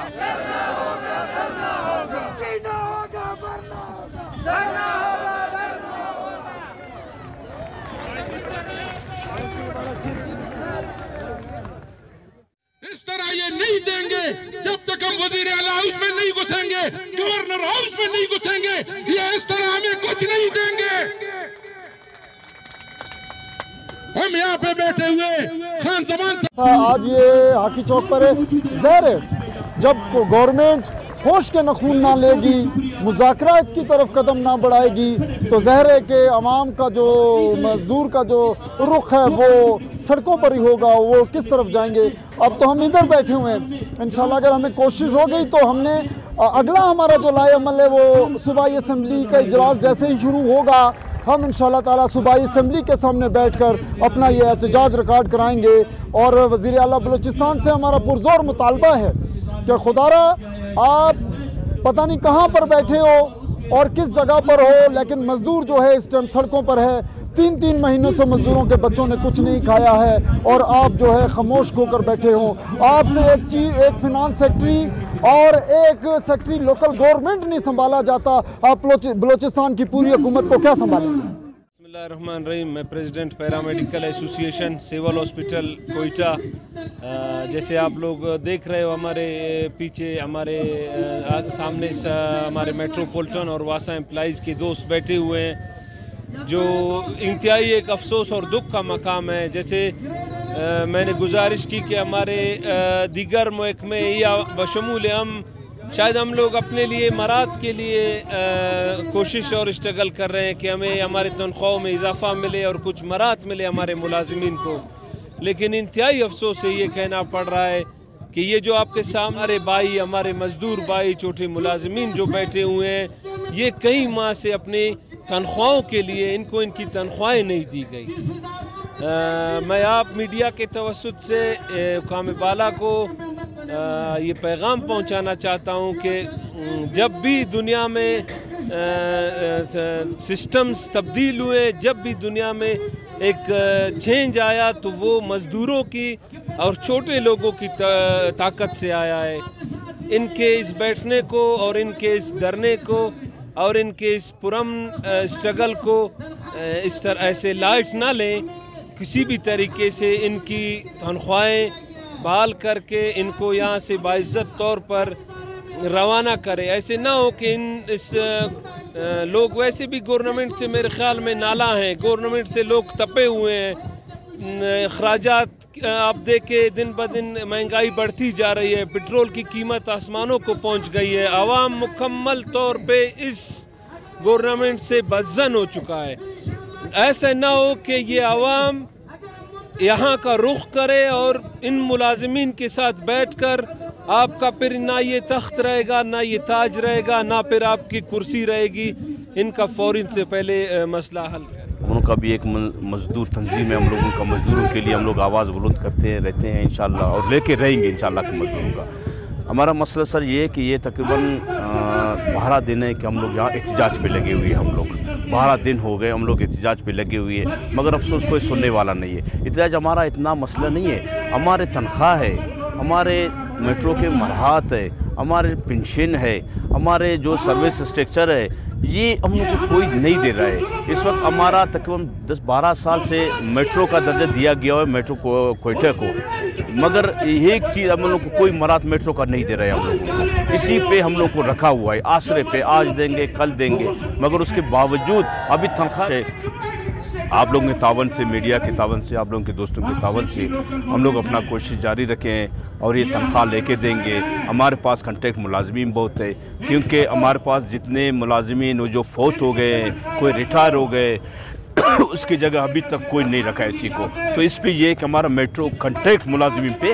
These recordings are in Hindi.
धरना होगा, धरना होगा, जीना होगा, मरना होगा, धरना होगा, धरना होगा। इस तरह ये नहीं देंगे जब तक हम वजीर आला हाउस में नहीं घुसेंगे, गवर्नर हाउस में नहीं घुसेंगे, ये इस तरह हमें कुछ नहीं देंगे। हम यहाँ पे बैठे हुए खान जमान आज ये हाकी चौक पर ज़ाहिर है जब गवर्नमेंट होश के नखून ना लेगी, मुज़ाकरात की तरफ कदम ना बढ़ाएगी, तो ज़ाहिर है कि अवाम का जो मजदूर का जो रुख है वो सड़कों पर ही होगा। वो किस तरफ जाएंगे? अब तो हम इधर बैठे हुए हैं। इंशाल्लाह अगर हमें कोशिश हो गई तो हमने अगला हमारा जो लाए अमल है वो सूबाई असम्बली का इजलास जैसे ही शुरू होगा, हम इंशाल्लाह ताला सूबाई असम्बली के सामने बैठकर अपना ये एहतजाज रिकॉर्ड कराएंगे। और वज़ीर आला बलूचिस्तान से हमारा पुरज़ोर मुतालबा है कि खुदारा आप पता नहीं कहाँ पर बैठे हो और किस जगह पर हो, लेकिन मज़दूर जो है इस टाइम सड़कों पर है। 3-3 महीनों से मज़दूरों के बच्चों ने कुछ नहीं खाया है और आप जो है खामोश होकर बैठे हो। आपसे एक चीज़, एक फिनांस सेक्रेटरी और एक सेक्रेटरी लोकल गवर्नमेंट नहीं संभाला जाता, आप बलूचिस्तान की पूरी हुकूमत को क्या संभालेंगे? बिस्मिल्लाहिर्रहमानिर्रहीम। मैं president paramedical association civil hospital Quetta. जैसे आप लोग देख रहे हो हमारे पीछे, हमारे सामने हमारे मेट्रोपॉलिटन और वासा एम्प्लॉइज़ के दोस्त बैठे हुए हैं, जो इंतहाई एक अफसोस और दुख का मकाम है। जैसे मैंने गुजारिश की कि हमारे दीगर महकमे या बशमूल हम शायद हम लोग अपने लिए मराद के लिए कोशिश और स्ट्रगल कर रहे हैं कि हमें हमारे तनख्वाहों में इजाफ़ा मिले और कुछ मराद मिले हमारे मुलाजिमीन को, लेकिन इंतहाई अफसोस से ये कहना पड़ रहा है कि ये जो आपके सामने भाई, हमारे मज़दूर भाई, छोटे मुलाजिमीन जो बैठे हुए हैं, ये कई माह से अपनी तनख्वाहों के लिए इनको इनकी तनख्वाहें नहीं दी गई। मैं आप मीडिया के तवस्सुत से हुकाम बाला को ये पैगाम पहुंचाना चाहता हूं कि जब भी दुनिया में सिस्टम्स तब्दील हुए, जब भी दुनिया में एक चेंज आया, तो वो मज़दूरों की और छोटे लोगों की ताकत से आया है। इनके इस बैठने को और इनके इस धरने को और इनके इस पुरअमन स्ट्रगल को इस तरह ऐसे लाइट ना लें, किसी भी तरीके से इनकी तनख्वाहें बहाल करके इनको यहाँ से बाइज़्ज़त तौर पर रवाना करें। ऐसे ना हो कि लोग वैसे भी गवर्नमेंट से मेरे ख़्याल में नाला हैं, गवर्नमेंट से लोग तपे हुए हैं। अखराजात आप देखें, दिन ब दिन महंगाई बढ़ती जा रही है, पेट्रोल की कीमत आसमानों को पहुंच गई है। आवाम मुकम्मल तौर पे इस गवर्नमेंट से बदज़न हो चुका है। ऐसा ना हो कि ये आवाम यहाँ का रुख करे और इन मुलाजिमीन के साथ बैठकर आपका फिर ना ये तख्त रहेगा, ना ये ताज रहेगा, ना फिर आपकी कुर्सी रहेगी। इनका फ़ौरन से पहले मसला हल करें। उनका भी एक मजदूर तंजीम है, हम लोग उनका मजदूरों के लिए हम लोग आवाज़ बुलंद करते रहते हैं इंशाल्लाह, और लेके रहेंगे इंशाल्लाह के मजदूरों का। हमारा मसला सर ये है कि ये तकरीबन 12 दिन है कि हम लोग यहाँ एहतजाज पे लगे हुए हैं। हम लोग 12 दिन हो गए हम लोग एहतजाज पे लगे हुए हैं, मगर अफसोस कोई सुनने वाला नहीं है। एहतजाज हमारा इतना मसला नहीं है, हमारे तनख्वाह है, हमारे मेट्रो के मरहात है, हमारे पेंशन है, हमारे जो सर्विस स्ट्रक्चर है, ये हम लोग को कोई नहीं दे रहा है। इस वक्त हमारा तकरीबन 10-12 साल से मेट्रो का दर्जा दिया गया है मेट्रो कोयटा को, मगर एक चीज़ हम लोग को कोई मराद मेट्रो का नहीं दे रहे हैं हम लोगों को। इसी पे हम लोग को रखा हुआ है, आसरे पे आज देंगे कल देंगे, मगर उसके बावजूद अभी तनख्वाह से आप लोगों के तावन से, मीडिया के तावन से, आप लोगों के दोस्तों के तावन से हम लोग अपना कोशिश जारी रखें और ये तनख्वाह लेके देंगे। हमारे पास कंट्रैक्ट मुलाजमीन बहुत है, क्योंकि हमारे पास जितने मुलाजमीन जो फौत हो गए, कोई रिटायर हो गए, उसकी जगह अभी तक कोई नहीं रखा है इसी को। तो इस पे ये कि हमारा मेट्रो कंट्रैक्ट मुलाजमीन पे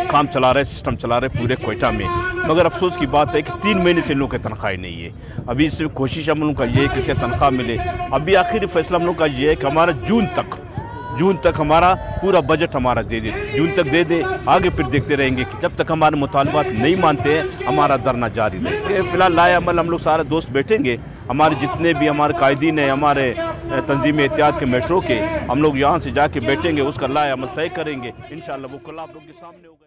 काम चला रहे, सिस्टम चला रहे पूरे कोयटा में, मगर अफसोस की बात है कि 3 महीने से इन लोगों की तनख्वाह नहीं है। अभी इससे कोशिश हम लोगों का ये है कि इसके तनख्वाह मिले। अभी आखिरी फैसला हम लोग का ये है कि हमारा जून तक हमारा पूरा बजट हमारा दे दे, जून तक दे दे। आगे फिर देखते रहेंगे कि जब तक हमारे मुतालबात नहीं मानते हैं हमारा धरना जारी रहे। फ़िलहाल लाए अमल हम लोग सारे दोस्त बैठेंगे, हमारे जितने भी हमारे कायदीन हैं, हमारे तंजीम एहतियात के मेट्रो के, हम लोग यहाँ से जाके बैठेंगे, उसका लाए अमल तय करेंगे इंशाल्लाह। वो कल आप लोग के सामने होगा।